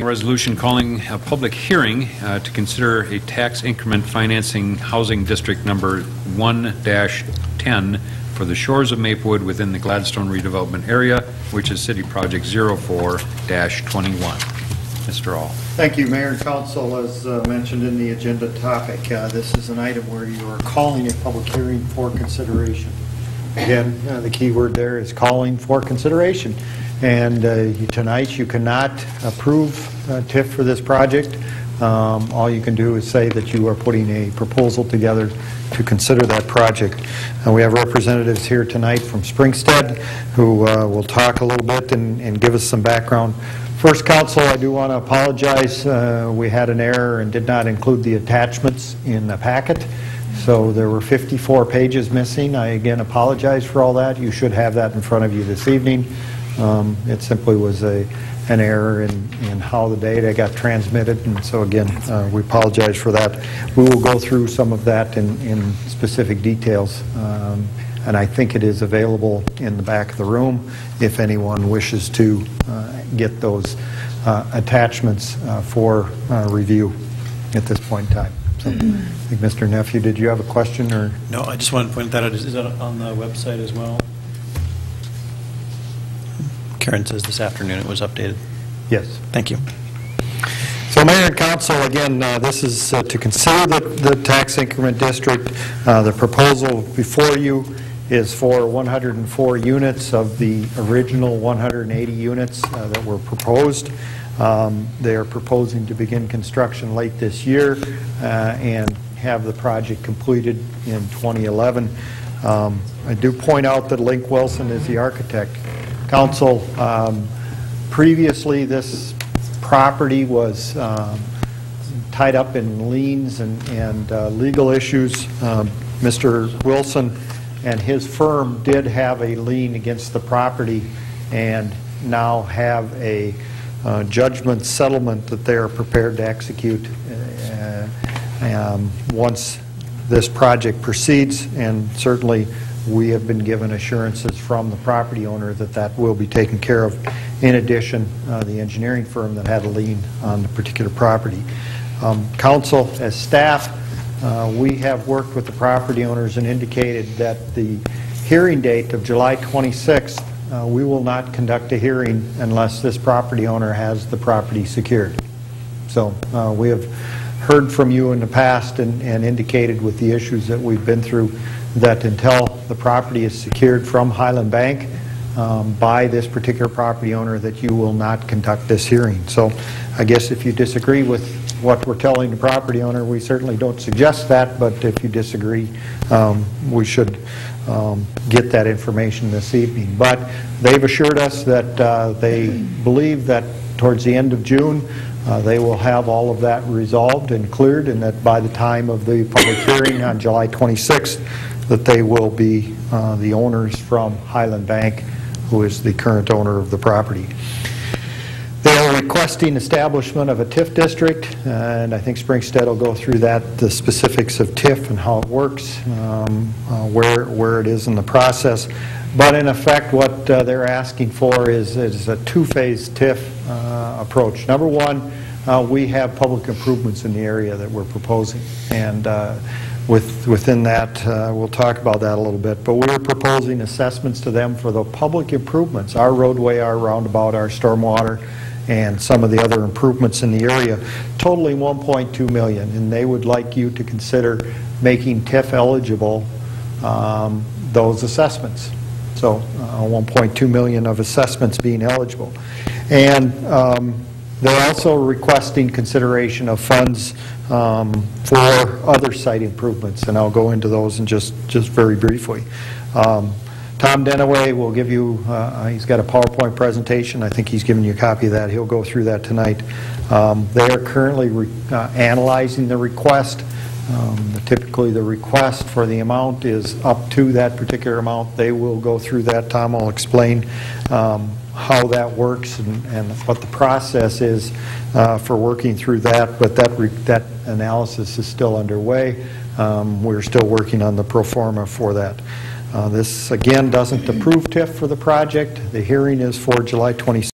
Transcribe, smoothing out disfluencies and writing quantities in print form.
A resolution calling a public hearing to consider a tax increment financing housing district number 1-10 for the shores of Maplewood within the Gladstone redevelopment area, which is City Project 04-21. Mr. All. Thank you, Mayor and Council. As mentioned in the agenda topic, this is an item where you are calling a public hearing for consideration. Again, the key word there is calling for consideration. And tonight you cannot approve TIF for this project. All you can do is say that you are putting a proposal together to consider that project. We have representatives here tonight from Springstead who will talk a little bit and give us some background. First, Council, I do want to apologize. We had an error and did not include the attachments in the packet. So there were 54 pages missing. I again apologize for all that. You should have that in front of you this evening. It simply was an error in how the data got transmitted, and so again, we apologize for that. We will go through some of that in specific details, and I think it is available in the back of the room if anyone wishes to get those attachments for review at this point in time. So, I think Mr. Nephew, did you have a question? Or no, I just wanted to point that out. Is that on the website as well? Karen says this afternoon it was updated. Yes. Thank you. So, Mayor and Council, again, this is to consider the tax increment district. The proposal before you is for 104 units of the original 180 units that were proposed. They are proposing to begin construction late this year and have the project completed in 2011. I do point out that Link Wilson is the architect. Council, previously this property was tied up in liens and legal issues. Mr. Wilson and his firm did have a lien against the property and now have a judgment settlement that they are prepared to execute once this project proceeds, and certainly we have been given assurances from the property owner that that will be taken care of. In addition, the engineering firm that had a lien on the particular property. Council, as staff, we have worked with the property owners and indicated that the hearing date of July 26th, we will not conduct a hearing unless this property owner has the property secured. So we have heard from you in the past and indicated with the issues that we've been through that until the property is secured from Highland Bank by this particular property owner, that you will not conduct this hearing. So I guess if you disagree with what we're telling the property owner, we certainly don't suggest that, but if you disagree, we should get that information this evening. But they've assured us that they believe that towards the end of June they will have all of that resolved and cleared, and that by the time of the public hearing on July 26th that they will be the owners from Highland Bank, who is the current owner of the property. They are requesting establishment of a TIF district, and I think Springstead will go through that, the specifics of TIF and how it works, where it is in the process. But in effect, what they're asking for is a two-phase TIF approach. Number one, we have public improvements in the area that we're proposing, and within that, we'll talk about that a little bit, but we're proposing assessments to them for the public improvements, our roadway, our roundabout, our stormwater, and some of the other improvements in the area, totaling $1.2 million, and they would like you to consider making TIF eligible those assessments. So $1.2 million of assessments being eligible. And they're also requesting consideration of funds for other site improvements, and I'll go into those in just very briefly. Tom Denaway will give you, he's got a PowerPoint presentation. I think he's given you a copy of that. He'll go through that tonight. They are currently analyzing the request. Typically the request for the amount is up to that particular amount. They will go through that. Tom will explain how that works and what the process is for working through that, but that analysis is still underway. We're still working on the pro forma for that. This, again, doesn't approve TIF for the project. The hearing is for July 26th.